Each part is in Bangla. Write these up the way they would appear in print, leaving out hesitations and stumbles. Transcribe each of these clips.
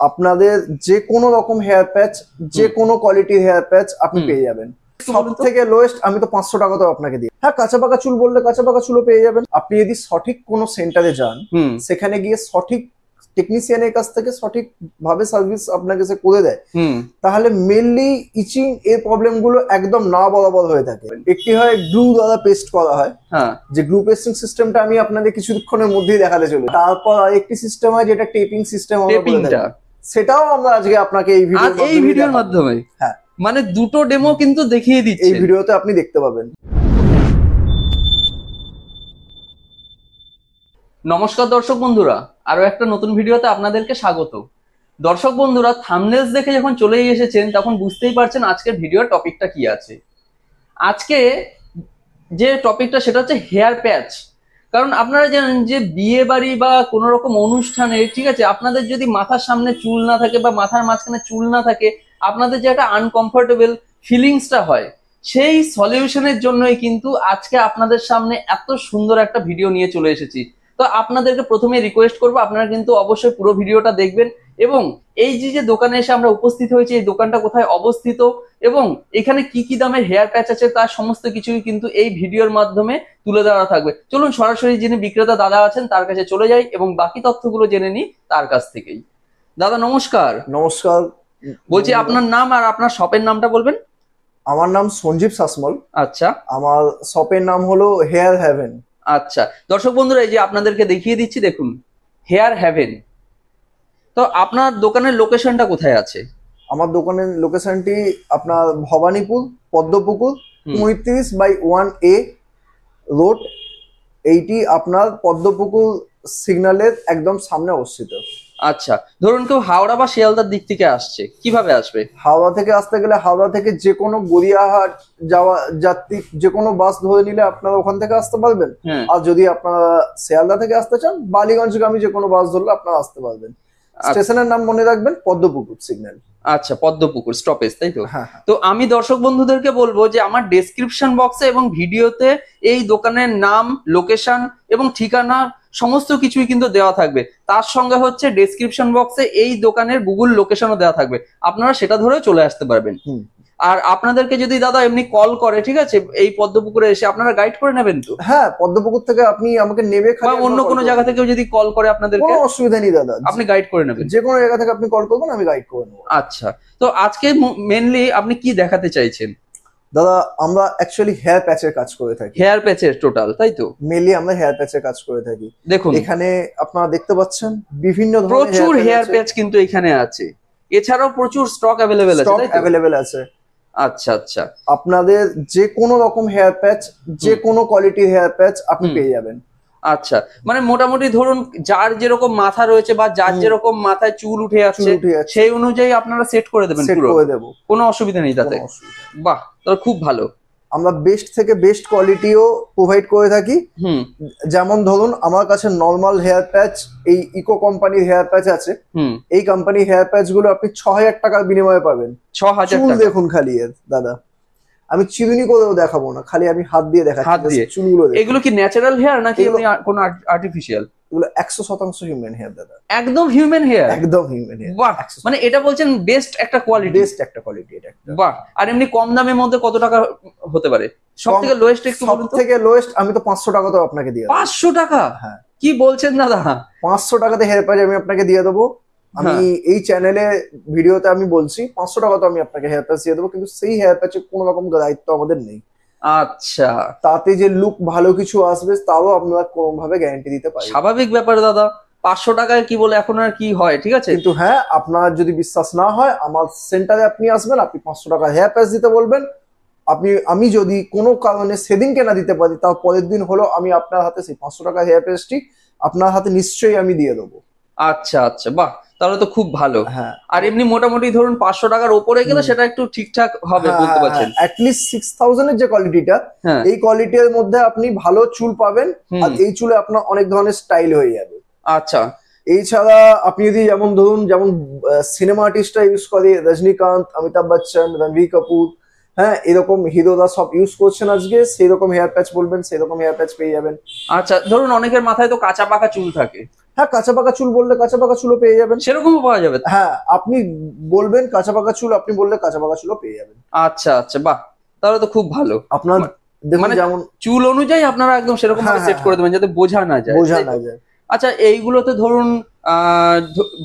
আপনাদের যে কোনো রকম হেয়ার প্যাচ, যে কোনো কোয়ালিটির হেয়ার প্যাচ আপনি পেয়ে যাবেন। সব থেকে লোয়েস্ট আমি তো 500 টাকা তো আপনাকে দিই। হ্যাঁ, কাঁচা পাকা চুল বললে কাঁচা পাকা চুলও পেয়ে যাবেন। আপনি যদি সঠিক কোনো সেন্টারে যান, সেখানে গিয়ে সঠিক টেকনিশিয়ানের কাছ থেকে সঠিক ভাবে সার্ভিস আপনাকে সে করে দেয়, তাহলে মেনলি ইচিং এর প্রবলেম গুলো একদম না বরাবর হয়ে থাকে। একটি হয় গ্লু দ্বারা পেস্ট করা হয়, যে গ্লু পেস্টিং সিস্টেমটা আমি আপনাদের কিছুক্ষণের মধ্যেই দেখাতে চলি। তারপর আরেকটি সিস্টেম হয় যেটা টেপিং সিস্টেম, সেটাও আমরা আজকে আপনাকে এই ভিডিওর মাধ্যমে মানে দুটো ডেমো কিন্তু দেখিয়ে দিচ্ছি, এই ভিডিওতে আপনি দেখতে পাবেন। নমস্কার দর্শক বন্ধুরা, আরো একটা নতুন ভিডিওতে আপনাদেরকে স্বাগত। দর্শক বন্ধুরা, থাম্বনেলস দেখে যখন চলেই এসেছেন তখন বুঝতেই পারছেন আজকের ভিডিওর টপিকটা কি আছে। আজকে যে টপিকটা সেটা হচ্ছে হেয়ার প্যাচ। কারণ আপনারা জানেন যে বিয়ে বাড়ি বা কোনো রকম অনুষ্ঠানে, ঠিক আছে, আপনাদের যদি মাথার সামনে চুল না থাকে বা মাথার মাঝখানে চুল না থাকে, আপনাদের যে একটা আনকমফোর্টেবল ফিলিংসটা হয়, সেই সলিউশনের জন্যই কিন্তু আজকে আপনাদের সামনে এত সুন্দর একটা ভিডিও নিয়ে চলে এসেছি। তো আপনাদেরকে প্রথমে রিকোয়েস্ট করবো, আপনারা কিন্তু অবশ্যই পুরো ভিডিওটা দেখবেন এবং এই যে দোকানে এসে আমরা উপস্থিত হয়েছি, এই দোকানটা কোথায় অবস্থিত এবং এখানে কি কি দামের হেয়ার প্যাচ আছে তার সমস্ত কিছুই কিন্তু এই ভিডিওর মাধ্যমে তুলে ধরা থাকবে। চলুন সরাসরি যিনি বিক্রেতা দাদা আছেন তার কাছে চলে যাই এবং বাকি তথ্যগুলো জেনে নিই তার কাছ থেকেই। দাদা নমস্কার। নমস্কার, বলছি আপনার নাম আর আপনার শপের নামটা বলবেন। আমার নাম সঞ্জীব শাসমল। আচ্ছা, আমার শপের নাম হলো হেয়ার হেভেন। আচ্ছা দর্শক বন্ধুরা, এই যে আপনাদেরকে দেখিয়ে দিচ্ছি, দেখুন হেয়ার হেভেন। তো আপনার দোকানের লোকেশনটা কোথায় আছে? আমার দোকানের লোকেশনটি আপনার ভবানীপুর পদ্মপুকুর 35/1A রোড, এইটি আপনার পদ্মপুকুর সিগন্যালের একদম সামনে অবস্থিত। আচ্ছা, ধরুন কেউ হাওড়া বা শিয়ালদার দিক থেকে আসছে, কিভাবে আসবে? হাওড়া থেকে আসতে গেলে হাওড়া থেকে যে কোনো গড়িয়াহাট যাওয়া যাত্রী যে কোনো বাস ধরে নিলে আপনারা ওখান থেকে আসতে পারবেন। আর যদি আপনারা শিয়ালদা থেকে আসতে চান, বালিগঞ্জগামী যে কোনো বাস ধরলে আপনারা আসতে পারবেন। স্টেশনের নাম মনে রাখবেন, পদ্মপুকুর সিগন্যাল। আচ্ছা, পদ্মপুকুর স্টপেজ, তাই তো? তো আমি দর্শক বন্ধুদেরকে বলবো যে আমার ডেসক্রিপশন বক্সে এবং ভিডিওতে এই দোকানের নাম, লোকেশন এবং ঠিকানা সমস্ত কিছুই কিন্তু দেওয়া থাকবে। তার সঙ্গে হচ্ছে ডেসক্রিপশন বক্সে এই দোকানের গুগল লোকেশনও দেওয়া থাকবে, আপনারা সেটা ধরে চলে আসতে পারবেন। আর আপনাদেরকে যদি দাদা এমনি কল করে, ঠিক আছে, এই পদ্মপুকুরে এসে আপনারা গাইড করে নেবেন তো? হ্যাঁ, পদ্মপুকুর থেকে আপনি আমাকে নেবে, বা অন্য কোনো জায়গা থেকেও যদি কল করে আপনাদেরকে, কোনো অসুবিধা নেই দাদা, আপনি গাইড করে নেবেন। যে কোনো জায়গা থেকে আপনি কল করবেন, আমি গাইড করে নেবো। আচ্ছা, তো আজকে মেনলি আপনি কি দেখাতে চাইছেন? দাদা, আমরা অ্যাকচুয়ালি হেয়ার প্যাচের কাজ করে থাকি। হেয়ার প্যাচের টোটাল, তাই তো? মেনলি আমরা হেয়ার প্যাচের কাজ করে থাকি। দেখুন এখানে আপনারা দেখতে পাচ্ছেন বিভিন্ন ধরনের প্রচুর হেয়ার প্যাচ কিন্তু এখানে আছে, এছাড়াও প্রচুর স্টক অ্যাভেলেবেল আছে। স্টক অ্যাভেলেবেল আছে। আচ্ছা আচ্ছা, আপনাদের যে কোনো রকম হেয়ার প্যাচ, যে কোনো কোয়ালিটির হেয়ার প্যাচ আপনি পেয়ে যাবেন। আচ্ছা, মানে মোটামুটি ধরুন যার যেরকম মাথা রয়েছে বা যার যেরকম মাথায় চুল উঠে যাচ্ছে সেই অনুযায়ী আপনারা সেট করে দেবেন। সেট করে দেব, কোনো অসুবিধা নেই তাতে। বাহ, তাহলে খুব ভালো। আমরা বেস্ট থেকে বেস্ট কোয়ালিটিও প্রোভাইড করে থাকি। যেমন ধরুন আমার কাছে নরমাল হেয়ার প্যাচ, এই ইকো কোম্পানির হেয়ার প্যাচ আছে। এই কোম্পানির হেয়ার প্যাচ গুলো আপনি 6000 টাকার বিনিময়ে পাবেন। 6000 টাকা? দেখুন খালি এর দাদা, আমি চিরুনি করেও দেখাবো না, খালি আমি হাত দিয়ে দেখাচ্ছি চুলগুলো। এগুলো কি ন্যাচারাল হেয়ার নাকি কোনো আর্টিফিশিয়াল? এগুলো 100% হিউম্যান হেয়ার দাদা। একদম হিউম্যান হেয়ার? একদম হিউম্যান হেয়ার। বাহ, মানে এটা বলছেন বেস্ট একটা কোয়ালিটি? বেস্ট একটা কোয়ালিটি এটা। বাহ, আর এমনি কম দামের মধ্যে কত টাকা হতে পারে? সবথেকে লোয়েস্ট একটু বলুন তো। সবথেকে লোয়েস্ট আমি তো 500 টাকা তো আপনাকে দিয়ে দেব। 500 টাকা? হ্যাঁ। কি বলছেন দাদা? 500 টাকাতে হেয়ার প্যাচ আমি আপনাকে দিয়ে দেবো। আমি এই চ্যানেলে ভিডিওতে আমি বলছি 500 টাকা তো আমি আপনাকে হেয়ার প্যাচ দিয়ে দেবো, কিন্তু সেই হেয়ার প্যাচে কোনো রকম দায়িত্ব আমাদের নেই। আচ্ছা, তাতে যে লুক ভালো কিছু আসবে তাও আপনারা কোন ভাবে গ্যারান্টি দিতে পারেন? স্বাভাবিক ব্যাপার দাদা, 500 টাকায় কি বলে এখন আর কি হয়, ঠিক আছে। কিন্তু হ্যাঁ, আপনার যদি বিশ্বাস না হয় আমার সেন্টারে আপনি আসবেন, আপনি 500 টাকা হেয়ার প্যাচ দিতে বলবেন, আমি যদি কোনো কারণে সেদিনকে না দিতে পারি, তার পরের দিন হলো আমি আপনার হাতে সেই 500 টাকা হেয়ার প্যাচটি আপনার হাতে নিশ্চয়ই আমি দিয়ে দেবো। আচ্ছা আচ্ছা, বাহ, তাহলে তো খুব ভালো। হ্যাঁ, আর এমনি মোটামুটি ধরুন 500 টাকার উপরে গেলে সেটা একটু ঠিকঠাক হবে, বলতে পারছেন? অ্যাটলিস্ট 6000 এর যে কোয়ালিটিটা, এই কোয়ালিটির মধ্যে আপনি ভালো চুল পাবেন, আর এই চুলে আপনার অনেক ধরনের স্টাইল হয়ে যাবে। আচ্ছা, এছাড়া আপনি যদি যেমন ধরুন সিনেমা আর্টিস্টরা ইউজ করে, রজনীকান্ত, অমিতাভ বচ্চন, রণবীর কাপুর, হ্যাঁ, এরকম হিরোরা সব ইউজ করছেন আজকে, সেই রকম হেয়ার প্যাচ বলবেন, সেই রকম হেয়ার প্যাচ পেয়ে যাবেন। আচ্ছা, ধরুন অনেকের মাথায় তো কাঁচা পাকা চুল থাকে, হ্যাঁ, কাঁচা পাকা চুল বললে কাঁচা পাকা চুলও পেয়ে যাবেন। সেরকমও পাওয়া যাবে? হ্যাঁ, আপনি বলবেন কাঁচা পাকা চুল, আপনি বললে কাঁচা পাকা চুলও পেয়ে যাবেন। আচ্ছা আচ্ছা, বাহ, তাহলে তো খুব ভালো। আপনার দেখুন মানে যেমন চুল অনুযায়ী আপনারা একদম সেরকম ভাবে সেট করে দেবেন যাতে বোঝা না যায়। বোঝা না যায়। আচ্ছা, এইগুলোতে ধরুন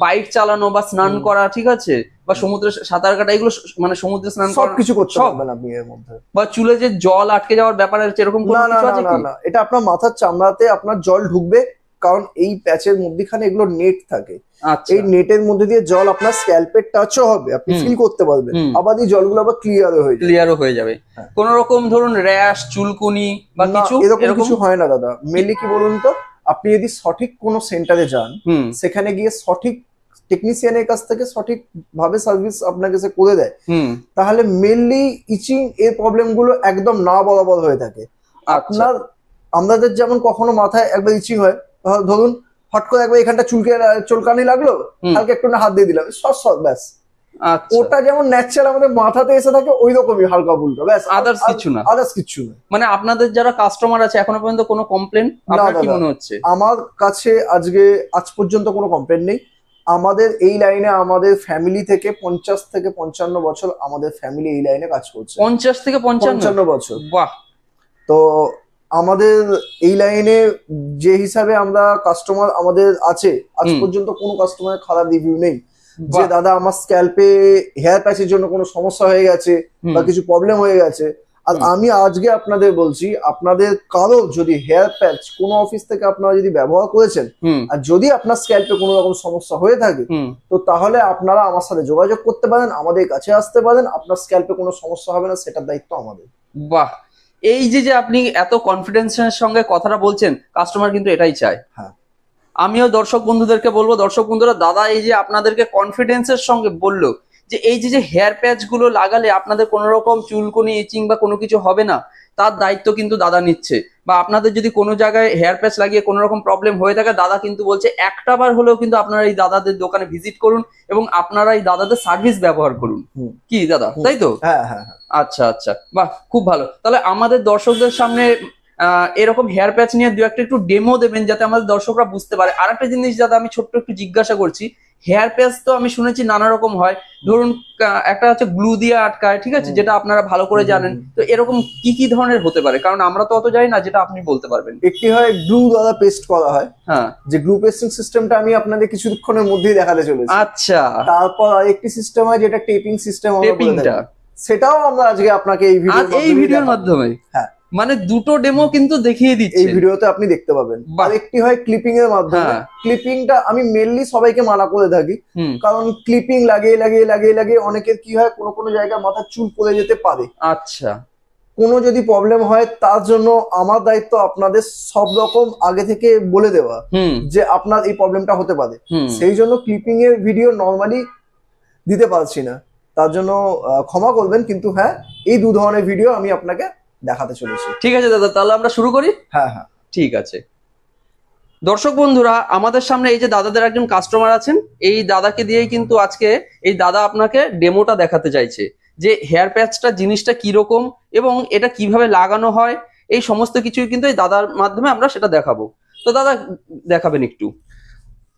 বাইক চালানো বা স্নান করা, ঠিক আছে, বা সমুদ্রে সাঁতার কাটা, এগুলো মানে সমুদ্রে স্নান করা সবকিছু করতে পারবেন আপনি এর মধ্যে। বা চুলে যে জল আটকে যাওয়ার ব্যাপার আছে এরকম কোনো কিছু আছে কি? না, এটা আপনার মাথার চামড়াতে আপনার জল ঢুকবে, কারণ এই প্যাচের মধ্যখানে এগুলো নেট থাকে। এই নেটের মধ্যে দিয়ে জল আপনার স্ক্যাল্পের টাচও হবে, আপনি ফিল করতে পারবেন, আবার এই জলগুলো আবার ক্লিয়ারও হয়ে যাবে। কোন রকম ধরুন র্যাশ, চুলকুনি বা কিছু এরকম কিছু হয় না দাদা। মেনলি কি বলুন তো, আপনি যদি সঠিক কোনো সেন্টারে যান, সেখানে গিয়ে সঠিক টেকনিশিয়ানের কাছ থেকে সঠিক ভাবে সার্ভিস আপনাকে সে করে দেয়, তাহলে মেনলি ইচিং এর প্রবলেম গুলো একদম না বরাবর হয়ে থাকে। আপনার আমাদের যেমন কখনো মাথায় একবার ইচিং হয়, ধরুন হট করে একবার এখানটা চুলকানি লাগলো, হালকা একটু হাত দিয়ে দিলাম, সব ব্যাস। ওটা যেমন ন্যাচারাল আমাদের মাথাতে এসে থাকে, ওই রকমই হালকা ফুলকা, ব্যাস, আদার্স কিছু না। মানে আপনাদের যারা কাস্টমার আছে এখনো পর্যন্ত কোনো কমপ্লেন আপনার কি মনে হচ্ছে? আমার কাছে আজ পর্যন্ত কোনো কমপ্লেন নেই। আমাদের এই লাইনে আমাদের ফ্যামিলি থেকে 50 থেকে 55 বছর আমাদের ফ্যামিলি এই লাইনে কাজ করছে। 50 থেকে 55 বছর? বাহ। তো আমাদের এই লাইনে যে হিসাবে আমরা কাস্টমার আমাদের আছে, আজ পর্যন্ত কোনো কাস্টমারের খারাপ রিভিউ নেই যে দাদা আমার স্ক্যাল্পে হেয়ার প্যাচের জন্য কোনো সমস্যা হয়ে গেছে বা কিছু প্রবলেম হয়ে গেছে। আর আমি আজকে আপনাদের বলছি, আপনাদের কারো যদি হেয়ার প্যাচ কোনো অফিস থেকে আপনারা যদি ব্যবহার করেছেন, আর যদি আপনার স্ক্যাল্পে কোনো রকম সমস্যা হয়ে থাকে, তো তাহলে আপনারা আমার সাথে যোগাযোগ করতে পারেন, আমাদের কাছে আসতে পারেন, আপনার স্ক্যাল্পে কোনো সমস্যা হবে না, সেটার দায়িত্ব আমাদের। বাহ, এই যে আপনি এত কনফিডেন্সের সঙ্গে কথাটা বলছেন, কাস্টমার কিন্তু এটাই চায়। হ্যাঁ, আমিও দর্শক বন্ধুদেরকে বলবো, দর্শক বন্ধুরা, দাদা এই যে আপনাদেরকে কনফিডেন্সের সঙ্গে বললো যে এই যে হেয়ার প্যাচ গুলো লাগালে আপনাদের কোনো রকম চুলকুনি, ইচিং বা কোনো কিছু হবে না, তার দায়িত্ব কিন্তু দাদা নিচ্ছে। বা আপনাদের যদি কোনো জায়গায় হেয়ার প্যাচ লাগিয়ে কোনো রকম প্রবলেম হয়ে থাকে, দাদা কিন্তু বলছে একটা বার হলেও কিন্তু আপনারা এই দাদাদের দোকানে ভিজিট করুন এবং আপনারা এই দাদাদের সার্ভিস ব্যবহার করুন। কি দাদা, তাই তো? হ্যাঁ হ্যাঁ। আচ্ছা আচ্ছা, বাহ, খুব ভালো। তাহলে আমাদের দর্শকদের সামনে এরকম হেয়ার প্যাচ নিয়ে দু একটা একটু ডেমো দেবেন, যাতে আমাদের দর্শকরা বুঝতে পারে। আর একটা জিনিস দাদা আমি ছোট্ট একটু জিজ্ঞাসা করছি, হেয়ার প্যাচ তো আমি শুনেছি নানা রকম হয়, ধরুন একটা হচ্ছে গ্লু দিয়ে আটকায়, ঠিক আছে, যেটা আপনারা ভালো করে জানেন। তো এরকম কি কি ধরনের হতে পারে, কারণ আমরা তো অত জানি না, যেটা আপনি বলতে পারবেন। একটি হয় গ্লু দ্বারা পেস্ট করা হয়, হ্যাঁ, যে গ্লু পেস্টিং সিস্টেমটা আমি আপনাদের কিছুক্ষণের মধ্যেই দেখাতে চলেছি। আচ্ছা, তারপর আরেকটি সিস্টেম হয় যেটা টেপিং সিস্টেম, সেটাও আমরা আজকে আপনাকে এই ভিডিওর মাধ্যমে, হ্যাঁ, মানে দুটো ডেমো কিন্তু দেখিয়ে দিচ্ছি এই ভিডিওতে, আপনি দেখতে পাবেন। আর একটি হয় ক্লিপিং এর মাধ্যমে। ক্লিপিংটা আমি মেনলি সবাইকে মানা করে থাকি, কারণ ক্লিপিং লাগিয়ে অনেকের কি হয়, কোনো জায়গায় মাথার চুল পড়ে যেতে পারে। আচ্ছা, কোনো যদি প্রবলেম হয়, তার জন্য আমার দায়িত্ব আপনাদের সব রকম আগে থেকে বলে দেওয়া যে আপনার এই প্রবলেমটা হতে পারে। সেই জন্য ক্লিপিং এর ভিডিও নর্মালি দিতে পারছি না, তার জন্য ক্ষমা করবেন, কিন্তু হ্যাঁ, এই দু ধরনের ভিডিও আমি আপনাকে দেখাতে চলেছি। ঠিক আছে দাদা, তাহলে আমরা শুরু করি। হ্যাঁ হ্যাঁ, ঠিক আছে। দর্শক বন্ধুরা, আমাদের সামনে এই যে দাদাদের একজন কাস্টমার আছেন, এই দাদাকে দিয়েই কিন্তু আজকে এই দাদা আপনাকে ডেমোটা দেখাতে চাইছে, যে হেয়ার প্যাচটা জিনিসটা কিরকম এবং এটা কিভাবে লাগানো হয়, এই সমস্ত কিছুই কিন্তু এই দাদার মাধ্যমে আমরা সেটা দেখাবো। তো দাদা দেখাবেন একটু।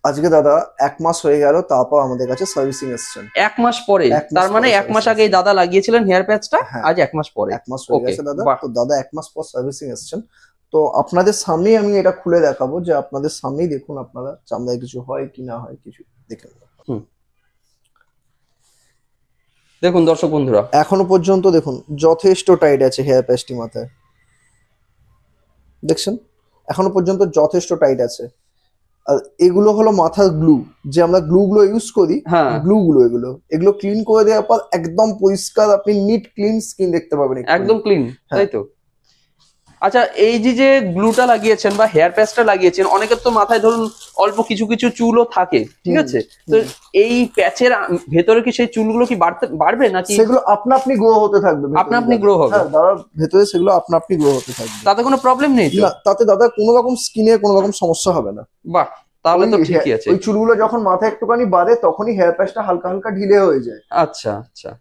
আজকে দাদা 1 মাস হয়ে গেল, তারপর আমাদের কাছে সার্ভিসিং এসেছেন। 1 মাস পরে? তার মানে 1 মাস আগে দাদা লাগিয়েছিলেন হেয়ার প্যাচটা, আজ 1 মাস পরে। 1 মাস হয়ে গেছে দাদা। তো দাদা 1 মাস পর সার্ভিসিং এসেছেন। তো আপনাদের সামনেই আমি এটা খুলে দেখাবো, যে আপনাদের সামনেই দেখুন, আপনারা চামড়ায় কিছু হয় কি না হয় কিছু দেখে নেবেন। দেখুন দর্শক বন্ধুরা, এখনো পর্যন্ত দেখুন যথেষ্ট টাইট আছে হেয়ার প্যাচটি মাথায়, দেখছেন এখনো পর্যন্ত যথেষ্ট টাইট আছে। আর এগুলো হলো মাথার গ্লু, যে আমরা গ্লু গুলো ইউজ করি, গ্লু গুলো এগুলো ক্লিন করে দেওয়ার পর একদম পরিষ্কার, আপনি নিট ক্লিন স্কিন দেখতে পাবেন, একদম ক্লিন, তাই তো? আচ্ছা, এই যে গ্লুটা লাগিয়েছেন বা হেয়ার প্যাচটা লাগিয়েছেন, অনেকের তো মাথায় ধরুন অল্প কিছু কিছু চুলও থাকে, ঠিক আছে, তো এই প্যাচের ভেতরে কি সেই চুলগুলো কি বাড়বে নাকি সেগুলো আপনি গ্রো হতে থাকবে? আপনি গ্রো হবে। হ্যাঁ দাদা, ভেতরে সেগুলো আপনি গ্রো হতে থাকবে, তাতে কোনো প্রবলেম নেই তো? না, তাতে দাদা কোনো রকম স্কিনে কোনো রকম সমস্যা হবে না। বাহ, তাহলে তো ঠিকই আছে। ওই চুলগুলো যখন মাথায় একটুখানি বাঁধে, তখনই হেয়ার প্যাচটা হালকা হালকা ঢিলে হয়ে যায়। আচ্ছা আচ্ছা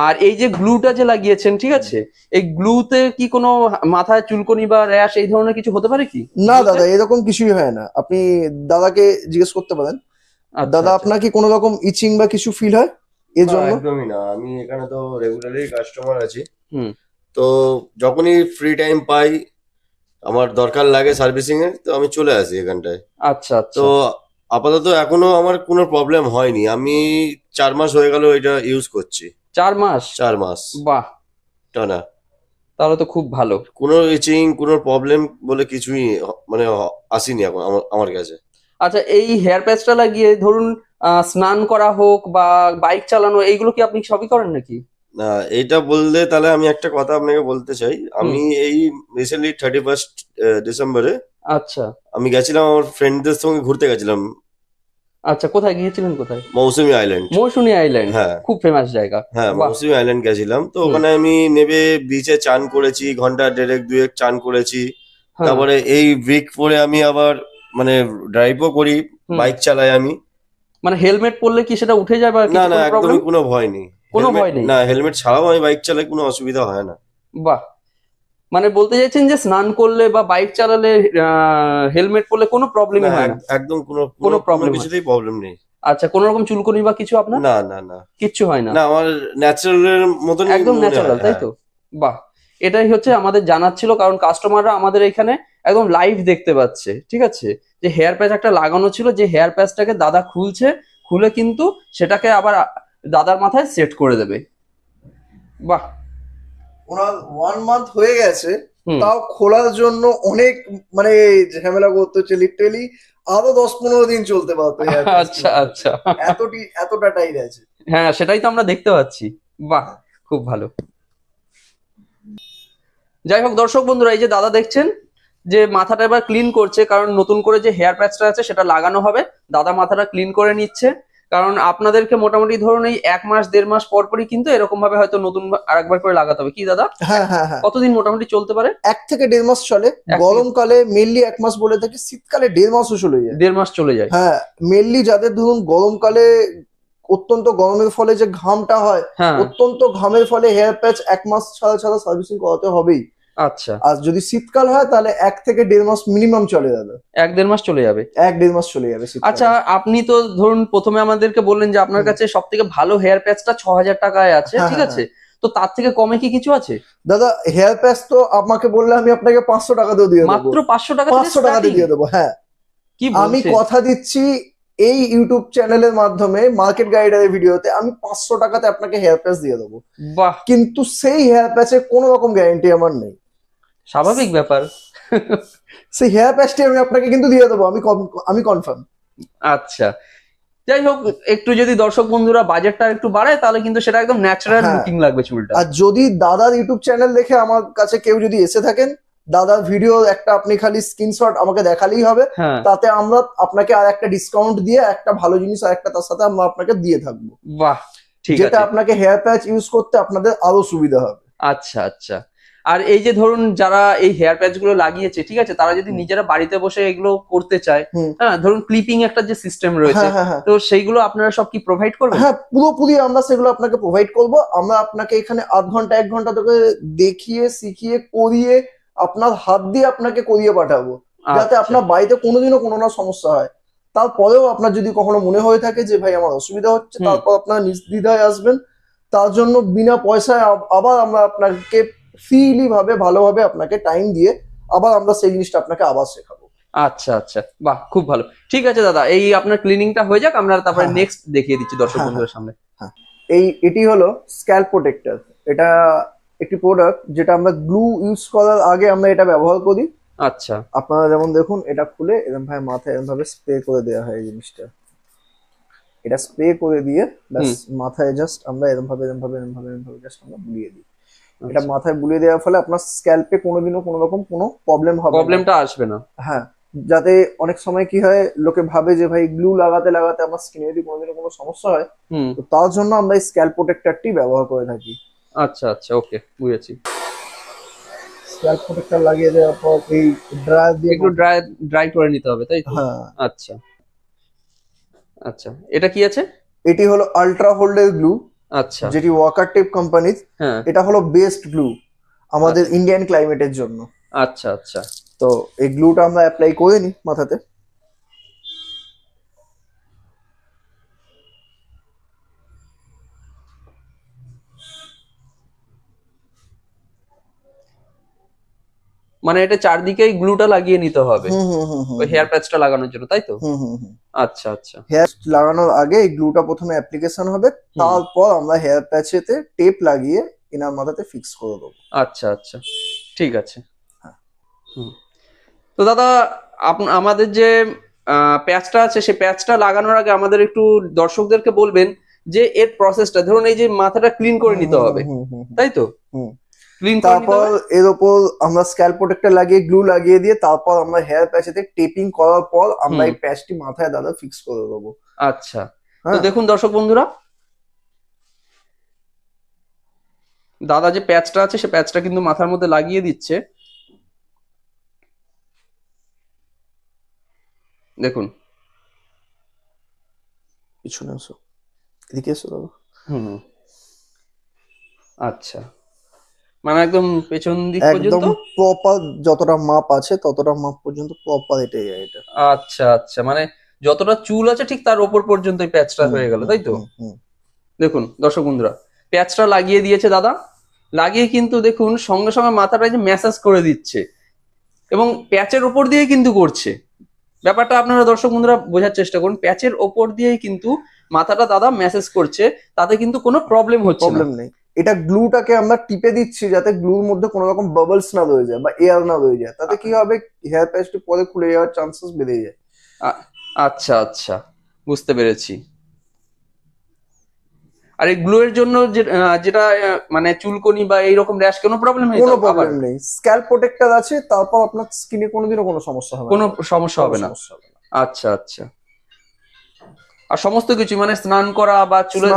আর এই যে গ্লুটা যে লাগিয়েছেন, ঠিক আছে, এই গ্লুতে কি কোনো মাথায় চুলকনি বা র্যাশ এই ধরনের কিছু হতে পারে কি? না দাদা, এরকম কিছুই হয় না। আপনি দাদাকে জিজ্ঞেস করতে পারেন। আচ্ছা, দাদা, আচ্ছা। আপনার কি কোনো রকম ইচিং বা কিছু ফিল হয় এর না, জন্য? একদমই না। আমি এখানে তো রেগুলারই কাস্টমার আছি। হুম। তো যখনই ফ্রি টাইম পাই, আমার দরকার লাগে সার্ভিসিং এর, তো আমি চলে আসি এখানটায়। আচ্ছা, তো আচ্ছা। আপাতত এখনো আমার কোনো প্রবলেম হয়নি। আমি 4 মাস হয়ে গেল এটা ইউজ করছি। 4 মাস? 4 মাস বাহ, টানা। তাহলে তো খুব ভালো। কোনো ইচিং, কোনো প্রবলেম বলে কিছুই মানে আসেনি এখন আমার কাছে। আচ্ছা, এই হেয়ার প্যাচটা লাগিয়ে ধরুন স্নান করা হোক বা বাইক চালানো, এইগুলো কি আপনি সবই করেন নাকি? না, এইটা বললে তাহলে আমি একটা কথা আপনাকে বলতে চাই। আমি এই রিসেন্টলি 31st ডিসেম্বরে আচ্ছা, আমি গেছিলাম, আমার ফ্রেন্ডদের সঙ্গে ঘুরতে গেছিলাম আচ্ছা। কোথায় গিয়েছিলেন, কোথায়? মৌসুমী আইল্যান্ড। মৌসুমী আইল্যান্ড, হ্যাঁ, খুব ফেমাস জায়গা। হ্যাঁ, বাহ। মৌসুমী আইল্যান্ড গেছিলাম। তো হুম। ওখানে আমি নেমে বিচে চান করেছি, ঘন্টা দেড়েক দুয়েক চান করেছি। হ্যাঁ। তারপরে এই উইক পরে আমি আবার মানে ড্রাইভও করি, হুম। বাইক চালাই আমি। মানে হেলমেট পরলে কি সেটা উঠে যায় বা না, কিছু না, কোনো প্রবলেম? একদমই কোনো ভয় নেই। কোনো ভয় নেই? না, হেলমেট ছাড়াও আমি বাইক চালাই, কোনো অসুবিধা হয় না। বাহ। মানে বলতে চাইছেন যে স্নান করলে বা বাইক চালালে হেলমেট পরলে কোনো না, প্রবলেমই হয় না? একদম কোনো কোনো প্রবলেম হয়? কিছুতেই প্রবলেম নেই। আচ্ছা, কোনো রকম চুলকনি বা কিছু আপনার? না, না, না, কিচ্ছু হয় না? না, আমার ন্যাচারালের মতনই একদম মনে ন্যাচারাল, হয়। তাই হ্যাঁ, তো? বাহ। এটাই হচ্ছে আমাদের জানার ছিল, কারণ কাস্টমাররা আমাদের এখানে একদম লাইভ দেখতে পাচ্ছে, ঠিক আছে, যে হেয়ার প্যাচ একটা লাগানো ছিল, যে হেয়ার প্যাচটাকে দাদা খুলছে, খুলে কিন্তু সেটাকে আবার দাদার মাথায় সেট করে দেবে। বাহ। ওনার 1 মান্থ হয়ে গেছে, হুম। তাও খোলার জন্য অনেক মানে ঝামেলা করতে হচ্ছে। লিটারেলি আরো 10-15 দিন চলতে পারতো এই hair patch আচ্ছা, টা। আচ্ছা। এতটা টাইট আছে। হ্যাঁ, সেটাই তো আমরা দেখতে পাচ্ছি। বাহ, খুব ভালো। যাই হোক দর্শক বন্ধুরা, এই যে দাদা দেখছেন যে মাথাটা এবার ক্লিন করছে, কারণ নতুন করে যে হেয়ার প্যাচটা আছে সেটা লাগানো হবে। দাদা মাথাটা ক্লিন করে নিচ্ছে, কারণ আপনাদেরকে মোটামুটি ধরুন এই 1 মাস 1.5 মাস পর পরই কিন্তু এরকম ভাবে হয়তো নতুন আরেকবার করে লাগাতে হবে, কি দাদা? হ্যাঁ, হ্যাঁ, হ্যাঁ। কতদিন মোটামুটি চলতে পারে? 1 থেকে 1.5 মাস চলে। থেকে- গরমকালে মেনলি 1 মাস বলে থাকি, শীতকালে 1.5 মাসও চলে যায়। 1.5 মাস চলে যায়? হ্যাঁ, মেনলি যাদের ধরুন গরমকালে অত্যন্ত গরমের ফলে যে ঘামটা হয়, হ্যাঁ। অত্যন্ত ঘামের ফলে হেয়ার প্যাচ 1 মাস ছাড়া ছাড়া সার্ভিসিং করাতে হবেই। আচ্ছা, আর যদি শীতকাল হয় তাহলে 1 থেকে 1.5 মাস মিনিমাম চলে যাবে। 1-1.5 মাস চলে যাবে? 1-1.5 মাস চলে যাবে শীতকালে। আচ্ছা, আপনি তো ধরুন প্রথমে আমাদেরকে বললেন যে আপনার কাছে সব থেকে ভালো হেয়ার প্যাচটা 6,000 টাকায় আছে, হ্যাঁ, ঠিক হ্যাঁ, আছে, তো তার থেকে কমে কি কিছু আছে? দাদা, হেয়ার প্যাচ তো আমাকে বললে আমি আপনাকে 500 টাকা দিয়ে দিয়ে দেবো। মাত্র 500 টাকা? 500 টাকা দিয়ে দেবো, হ্যাঁ। কি আমি বলছেন? কথা দিচ্ছি, এই ইউটিউব চ্যানেলের মাধ্যমে মার্কেট গাইডের ভিডিওতে আমি 500 টাকাতে আপনাকে হেয়ার প্যাচ দিয়ে দেবো। বাহ, কিন্তু সেই হেয়ার প্যাচের কোনো রকম গ্যারান্টি আমার নেই। স্বাভাবিক ব্যাপার। সেই হেয়ার প্যাচটি আমি আপনাকে কিন্তু দিয়ে দেবো, আমি কনফার্ম। আচ্ছা, যাই হোক, একটু যদি দর্শক বন্ধুরা বাজেটটা একটু বাড়ায় তাহলে কিন্তু সেটা একদম ন্যাচারাল হ্যাঁ। লুকিং লাগবে চুলটা। আর যদি দাদার ইউটিউব চ্যানেল দেখে আমার কাছে কেউ যদি এসে থাকেন, দাদার ভিডিও একটা আপনি খালি স্ক্রিনশট আমাকে দেখালেই হবে। হ্যাঁ। তাতে আমরা আপনাকে আর একটা ডিসকাউন্ট দিয়ে একটা ভালো জিনিস আর একটা তার সাথে আমরা আপনাকে দিয়ে থাকবো, বাহ, ঠিক যেটা আছে। আপনাকে হেয়ার প্যাচ ইউজ করতে আপনাদের আরো সুবিধা হবে। আচ্ছা, আচ্ছা। আর এই যে ধরুন যারা এই হেয়ার প্যাচ গুলো লাগিয়েছে, ঠিক আছে, তারা যদি নিজেরা বাড়িতে বসে এগুলো করতে চায়, হুম। হ্যাঁ, ধরুন ক্লিপিং একটা যে সিস্টেম রয়েছে, হ্যাঁ, হ্যাঁ, হ্যাঁ। তো সেইগুলো আপনারা সব কি প্রোভাইড করবেন? হ্যাঁ, পুরোপুরি আমরা সেগুলো আপনাকে প্রোভাইড করব। আমরা আপনাকে এখানে আধ ঘন্টা 1 ঘন্টা তোকে দেখিয়ে শিখিয়ে করিয়ে আপনার হাত দিয়ে আপনাকে করিয়ে পাঠাবো, যাতে আচ্ছা। আপনার বাড়িতে কোনোদিনও কোনো না সমস্যা হয়। তারপরেও আপনার যদি কখনো মনে হয়ে থাকে যে ভাই আমার অসুবিধা হচ্ছে, হুম। তারপর আপনার নির্দ্বিধায় আসবেন। তার জন্য বিনা পয়সায় আবার আমরা আপনাকে ফ্রিলি ভাবে ভালোভাবে আপনাকে টাইম দিয়ে আবার আমরা সেই জিনিসটা আপনাকে আবার শেখাবো। আচ্ছা, আচ্ছা, বাহ, খুব ভালো। ঠিক আছে দাদা, এই আপনার ক্লিনিংটা হয়ে যাক, আমরা তারপরে হ্যাঁ, নেক্সট দেখিয়ে দিচ্ছি দর্শক হ্যাঁ, বন্ধুদের সামনে। এটি হলো স্ক্যাল্প প্রোটেক্টর। এটা একটি প্রোডাক্ট যেটা আমরা গ্লু ইউজ করার আগে আমরা এটা ব্যবহার করি। আচ্ছা। আপনারা যেমন দেখুন, এটা খুলে এরকম ভাবে মাথায় এরকম ভাবে স্প্রে করে দেওয়া হয়। এই জিনিসটা এটা স্প্রে করে দিয়ে ব্যাস মাথায় জাস্ট আমরা এরকম ভাবে জাস্ট আমরা বুলিয়ে দিই। এটা মাথায় বুলিয়ে দেওয়ার ফলে আপনার স্ক্যাল্পে কোনোদিনও কোনো রকম কোনো প্রবলেম হবে না। প্রবলেমটা আসবে না। হ্যাঁ, যাতে অনেক সময় কি হয়, লোকে ভাবে যে ভাই গ্লু লাগাতে লাগাতে আমার স্কিনে যদি কোনোদিনও কোনো সমস্যা হয়, তো তার জন্য আমরা এই স্ক্যাল্প প্রোটেক্টরটি ব্যবহার করে থাকি। আচ্ছা, আচ্ছা, ওকে, বুঝেছি। স্ক্যাল্প প্রোটেক্টর লাগিয়ে দেওয়ার পর এই ড্রায়ার দিয়ে একটু ড্রাই করে নিতে হবে, তাই তো? হ্যাঁ। আচ্ছা, আচ্ছা, এটা কি আছে? এটি হলো আল্ট্রা হোল্ডের গ্লু। আচ্ছা। যেটি ওয়াকার টেপ কোম্পানির। হ্যাঁ। এটা হলো বেস্ট গ্লু আমাদের ইন্ডিয়ান ক্লাইমেটের জন্য। আচ্ছা আচ্ছা। তো এই গ্লুটা আমরা অ্যাপ্লাই করে নিই মাথাতে। মানে এটা চারদিকেই গ্লুটা লাগিয়ে নিতে হবে হুম হুম হুম হুম ওই হেয়ার প্যাচটা লাগানোর জন্য, তাই তো? হুম হুম হুম। আচ্ছা আচ্ছা। হেয়ার লাগানোর আগে এই গ্লুটা প্রথমে অ্যাপ্লিকেশন হবে, তারপর আমরা হেয়ার প্যাচেতে টেপ লাগিয়ে এনার মাথাতে ফিক্স করে দেবো। আচ্ছা আচ্ছা, ঠিক আছে। হুম। তো দাদা আমাদের যে প্যাচটা আছে সেই প্যাচটা লাগানোর আগে আমাদের একটু দর্শকদেরকে বলবেন যে এর প্রসেসটা, ধরুন এই যে মাথাটা ক্লিন করে নিতে হবে, তাই তো? হুম। ক্লিন করে নিতে তারপর হবে। এর উপর আমরা স্ক্যাল্প প্রোটেক্টর লাগিয়ে গ্লু লাগিয়ে দিয়ে তারপর আমরা হেয়ার প্যাচেতে টেপিং করার পর আমরা এই প্যাচটি মাথায় দাদা ফিক্স করে দেবো। আচ্ছা। তো দেখুন দর্শক বন্ধুরা, দাদা যে প্যাচটা আছে সে প্যাচটা কিন্তু মাথার মধ্যে লাগিয়ে দিচ্ছে। দেখুন। পিছনে এসো, এদিকে এসো দাদা। হুম। আচ্ছা, মানে একদম পেছন দিক একদম পর্যন্ত প্রপার যতটা মাপ আছে ততটা মাপ পর্যন্ত প্রপার এটাই যায় এটা। আচ্ছা আচ্ছা, মানে যতটা চুল আছে ঠিক তার ওপর পর্যন্ত এই প্যাচটা হয়ে গেল, তাই তো? দেখুন দর্শক বন্ধুরা, প্যাচটা লাগিয়ে দিয়েছে দাদা, লাগিয়ে কিন্তু দেখুন সঙ্গে সঙ্গে মাথাটা যে ম্যাসাজ করে দিচ্ছে এবং প্যাচের ওপর দিয়ে কিন্তু করছে। ব্যাপারটা আপনারা দর্শক বন্ধুরা বোঝার চেষ্টা করুন, প্যাচের ওপর দিয়েই কিন্তু মাথাটা দাদা ম্যাসেজ করছে, তাতে কিন্তু কোনো প্রবলেম হচ্ছে না। প্রবলেম নেই। এটা গ্লুটাকে আমরা টিপে দিচ্ছি যাতে গ্লুর মধ্যে কোনো রকম বাবলস না রয়ে যায় বা এয়ার না রয়ে যায়, তাতে কি হবে হেয়ার প্যাচটি পরে খুলে যাওয়ার চান্সেস বেড়ে যায়। আচ্ছা আচ্ছা, বুঝতে পেরেছি। আর এই গ্লু এর জন্য যেটা মানে চুলকনি বা এইরকম র্যাশ কোনো প্রবলেম নেই? কোনো প্রবলেম নেই, স্ক্যাল্প প্রোটেক্টর আছে, তারপর আপনার স্কিনে কোনোদিনও কোনো সমস্যা হবে না। কোনো সমস্যা হবে না। আচ্ছা আচ্ছা। আর সমস্ত কিছু মানে স্নান করা বা চুলের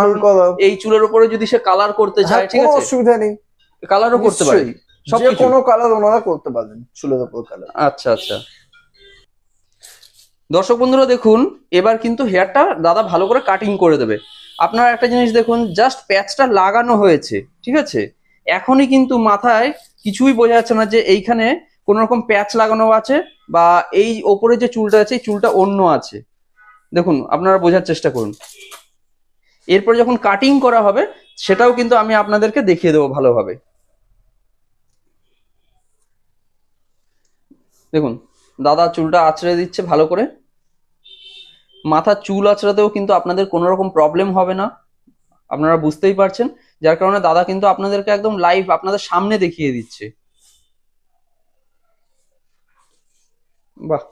এই চুলের উপরে যদি সে কালার করতে চায়, ঠিক আছে, অসুবিধা নেই, কালারও করতে পারে, যে কোনো কালার ওনারা করতে পারবেন চুলের উপর কালার। আচ্ছা আচ্ছা। দর্শক বন্ধুরা দেখুন, এবার কিন্তু হেয়ারটা দাদা ভালো করে কাটিং করে দেবে। আপনারা একটা জিনিস দেখুন, জাস্ট প্যাচটা লাগানো হয়েছে, ঠিক আছে, এখনই কিন্তু মাথায় কিছুই বোঝা যাচ্ছে না যে এইখানে কোন রকম প্যাচ লাগানো আছে বা এই ওপরে যে চুলটা আছে এই চুলটা অন্য আছে। দেখুন আপনারা বোঝার চেষ্টা করুন। এরপর যখন কাটিং করা হবে সেটাও কিন্তু আমি আপনাদেরকে দেখিয়ে দেবো ভালোভাবে। দেখুন দাদা চুলটা আঁচড়ে দিচ্ছে ভালো করে। মাথার চুল আঁচড়াতেও কিন্তু আপনাদের কোনো রকম প্রবলেম হবে না, আপনারা বুঝতেই পারছেন, যার কারণে দাদা কিন্তু আপনাদেরকে একদম লাইভ আপনাদের সামনে দেখিয়ে দিচ্ছে। বাহ,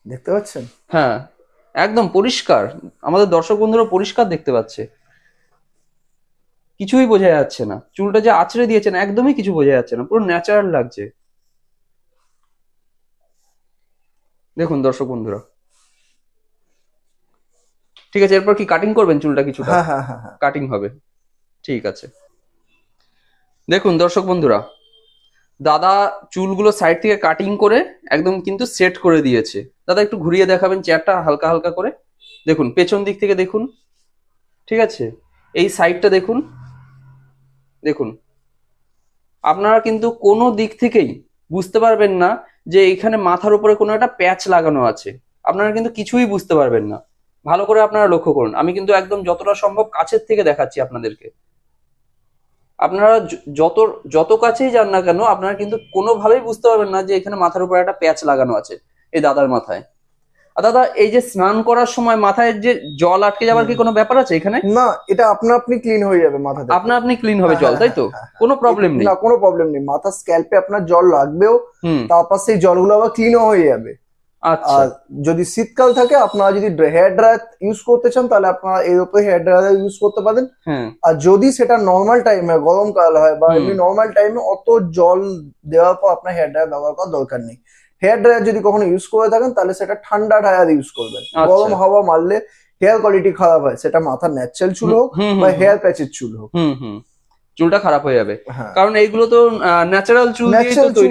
দেখতে পাচ্ছেন? হ্যাঁ একদম পরিষ্কার, আমাদের দর্শক বন্ধুরা পরিষ্কার দেখতে পাচ্ছে, কিছুই বোঝা যাচ্ছে না। চুলটা যে আঁচড়ে দিয়েছেন একদমই কিছু বোঝা যাচ্ছে না, পুরো ন্যাচারাল লাগছে। দেখুন দর্শক বন্ধুরা, ঠিক আছে, এরপর কি কাটিং করবেন চুলটা কিছুটা? হ্যাঁ হ্যাঁ হ্যাঁ হ্যাঁ, কাটিং হবে, ঠিক আছে। দেখুন দর্শক বন্ধুরা, দাদা চুলগুলো সাইড থেকে কাটিং করে একদম কিন্তু সেট করে দিয়েছে। দাদা একটু ঘুরিয়ে দেখাবেন চেয়ারটা হালকা হালকা করে। দেখুন পেছন দিক থেকে দেখুন, ঠিক আছে, এই সাইডটা দেখুন। দেখুন আপনারা কিন্তু কোনো দিক থেকেই বুঝতে পারবেন না যে এখানে মাথার উপরে কোনো একটা প্যাচ লাগানো আছে, আপনারা কিন্তু কিছুই বুঝতে পারবেন না। ভালো করে আপনারা লক্ষ্য করুন, আমি কিন্তু একদম যতটা সম্ভব কাছের থেকে দেখাচ্ছি আপনাদেরকে। আপনারা যত যত কাছেই যান না কেন আপনারা কিন্তু কোনোভাবেই বুঝতে পারবেন না যে এখানে মাথার উপর একটা প্যাচ লাগানো আছে এই দাদার মাথায়। আর দাদা এই যে স্নান করার সময় মাথায় যে জল আটকে যাওয়ার কি কোনো ব্যাপার আছে এখানে? না, এটা আপনা আপনি ক্লিন হয়ে যাবে মাথা থেকে। আপনা আপনি ক্লিন হবে জল, তাই তো? কোনো প্রবলেম নেই? না, কোনো প্রবলেম নেই। মাথা স্ক্যাল্পে আপনার জল লাগবেও, তারপর সেই জলগুলো আবার ক্লিনও হয়ে যাবে। আচ্ছা। আর যদি শীতকাল থাকে আপনারা যদি হেয়ার ড্রায়ার ইউজ করতে চান তাহলে আপনারা এর উপরে হেয়ার ড্রায়ার ইউজ করতে পারেন। আর যদি সেটা নর্মাল টাইমে গরমকাল হয় বা এমনি নর্মাল টাইমে অত জল দেওয়ার পর আপনার হেয়ার ড্রায়ার ব্যবহার করার দরকার নেই। হেয়ার ড্রায়ার যদি কখনো ইউজ করে থাকেন তাহলে সেটা ঠান্ডা ড্রায়ার ইউজ করবেন। গরম হাওয়া মারলে হেয়ার কোয়ালিটি খারাপ হয়, সেটা মাথার ন্যাচারাল চুল হোক বা হেয়ার প্যাচের চুল হোক, চুলটা খারাপ হয়ে যাবে। কারণ এইগুলো তো ন্যাচারাল চুল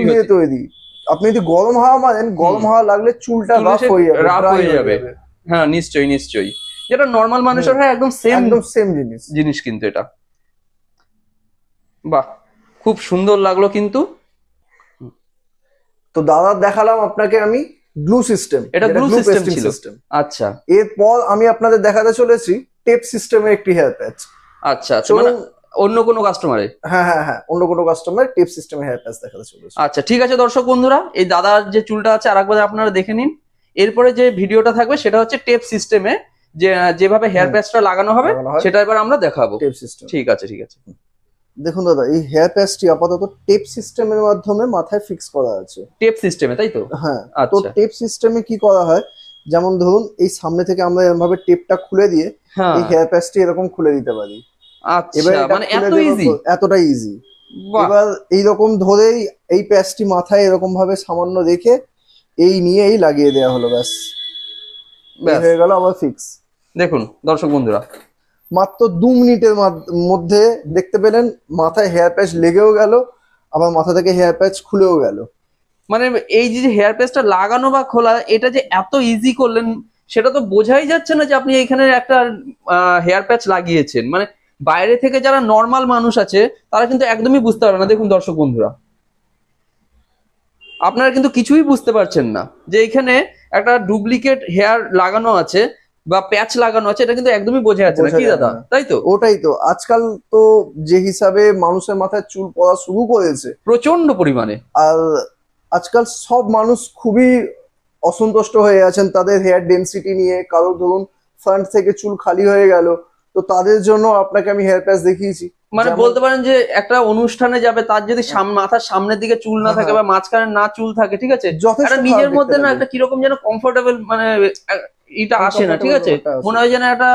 দিয়ে তৈরি। আপনি যদি গরম হাওয়া মারেন, গরম হাওয়া লাগলে চুলটা রাফ হয়ে যাবে, রাফ dry হয়ে যাবে। হ্যাঁ নিশ্চয়ই নিশ্চয়ই, যেটা নর্মাল মানুষের হয় একদম সেম জিনিস। জিনিস কিন্তু এটা। বাহ, খুব সুন্দর লাগলো কিন্তু। তো দাদা দেখালাম আপনাকে আমি গ্লু সিস্টেম, এটা গ্লু সিস্টেম ছিল। আচ্ছা এরপর আমি আপনাদের দেখাতে চলেছি টেপ সিস্টেমের একটি হেয়ার প্যাচ। আচ্ছা আচ্ছা, মানে অন্য কোনো কাস্টমারে? হ্যাঁ, অন্য কোনো কাস্টমার টেপ সিস্টেমের হেয়ার প্যাচ দেখাতে চলেছি। আচ্ছা ঠিক আছে দর্শক বন্ধুরা, এই দাদার যে চুলটা আছে আরেকবার আপনারা দেখে নিন। এরপরে যে ভিডিওটা থাকবে সেটা হচ্ছে টেপ সিস্টেমে যেভাবে হেয়ার প্যাচটা লাগানো হবে সেটা এবার আমরা দেখাবো। টেপ সিস্টেম, ঠিক আছে ঠিক আছে। দেখুন দাদা, এই হেয়ার প্যাচটি আপাতত টেপ সিস্টেমের মাধ্যমে মাথায় ফিক্স করা আছে। টেপ সিস্টেমে, তাই তো? হ্যাঁ, তো আচ্ছা টেপ সিস্টেমে কি করা হয়, যেমন ধরুন এই সামনে থেকে আমরা এরকম ভাবে টেপটা খুলে দিয়ে হ্যাঁ, এই হেয়ার প্যাচটি এরকম খুলে দিতে পারি। এবার আচ্ছা এটা মানে খুলে এত দেওয়ার ইজি? পর এতটা ইজি। বাহ, এবার এইরকম ধরেই এই প্যাচটি মাথায় এরকম ভাবে সামান্য রেখে এই নিয়েই লাগিয়ে দেওয়া হলো, ব্যাস এই হয়ে গেল আবার ফিক্স। দেখুন দর্শক বন্ধুরা, মাত্র 2 মিনিটের মধ্যে দেখতে পেলেন মাথায় হেয়ার প্যাচ লেগেও গেল, আবার মাথা থেকে হেয়ার প্যাচ খুলেও গেল। মানে এই যে হেয়ার প্যাচটা লাগানো বা খোলা, এটা যে এত ইজি করলেন সেটা তো বোঝাই যাচ্ছে না যে আপনি এখানে একটা হেয়ার প্যাচ লাগিয়েছেন। মানে বাইরে থেকে যারা নর্মাল মানুষ আছে তারা কিন্তু একদমই বুঝতে পারবে না। দেখুন দর্শক বন্ধুরা, আপনারা কিন্তু কিছুই বুঝতে পারছেন না যে এখানে একটা ডুপ্লিকেট হেয়ার লাগানো আছে বা প্যাচ লাগানো আছে, এটা কিন্তু একদমই বোঝা যাচ্ছে না, কি দাদা তাই তো? ওটাই তো, আজকাল তো যে হিসাবে মানুষের মাথায় চুল পড়া শুরু করেছে প্রচন্ড পরিমাণে, আর আজকাল সব মানুষ খুবই অসন্তুষ্ট হয়ে আছেন তাদের হেয়ার ডেনসিটি নিয়ে। কারো ধরুন ফ্রন্ট থেকে চুল খালি হয়ে গেল, তো তাদের জন্য আপনাকে আমি হেয়ার প্যাচ দেখিয়েছি। মানে বলতে পারেন যে একটা অনুষ্ঠানে যাবে, তার যদি মাথার সামনের দিকে চুল না থাকে বা মাঝখানে না চুল থাকে, ঠিক আছে, একটা নিজের মধ্যে না একটা কিরকম যেন কমফোর্টেবল মানে এটা আসে না, ঠিক আছে, মনে হয় যেন একটা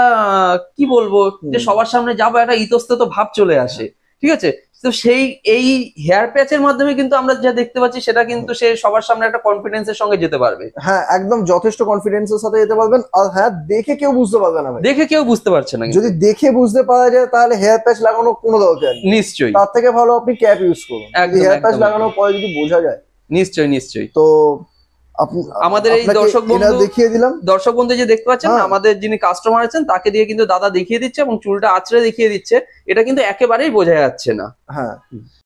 কি বলবো যে সবার সামনে যাবো একটা ইতস্তত ভাব চলে আসে, ঠিক আছে। তো সেই এই হেয়ার প্যাচের মাধ্যমে কিন্তু আমরা যা দেখতে পাচ্ছি সেটা কিন্তু সে সবার সামনে একটা কনফিডেন্সের সঙ্গে যেতে পারবে। হ্যাঁ, একদম যথেষ্ট কনফিডেন্সের সাথে যেতে পারবেন। আর হ্যাঁ, দেখে কেউ বুঝতে পারবে না ভাই, দেখে কেউ বুঝতে পারছে না। যদি দেখে বুঝতে পারা যায় তাহলে হেয়ার প্যাচ লাগানো কোনো দরকার নেই। নিশ্চয়ই, তার থেকে ভালো আপনি ক্যাপ ইউজ করুন। হেয়ার প্যাচ লাগানোর পরে যদি বোঝা যায়, নিশ্চয়ই নিশ্চয়ই। তো আমাদের এই দর্শক বন্ধু দেখিয়ে দিলাম, দর্শক বন্ধু যে দেখতে পাচ্ছেন আমাদের যিনি কাস্টমার আছেন তাকে দিয়ে কিন্তু দাদা দেখিয়ে দিচ্ছে এবং চুলটা আঁচড়ে দেখিয়ে দিচ্ছে, এটা কিন্তু একেবারেই বোঝা যাচ্ছে না। হ্যাঁ।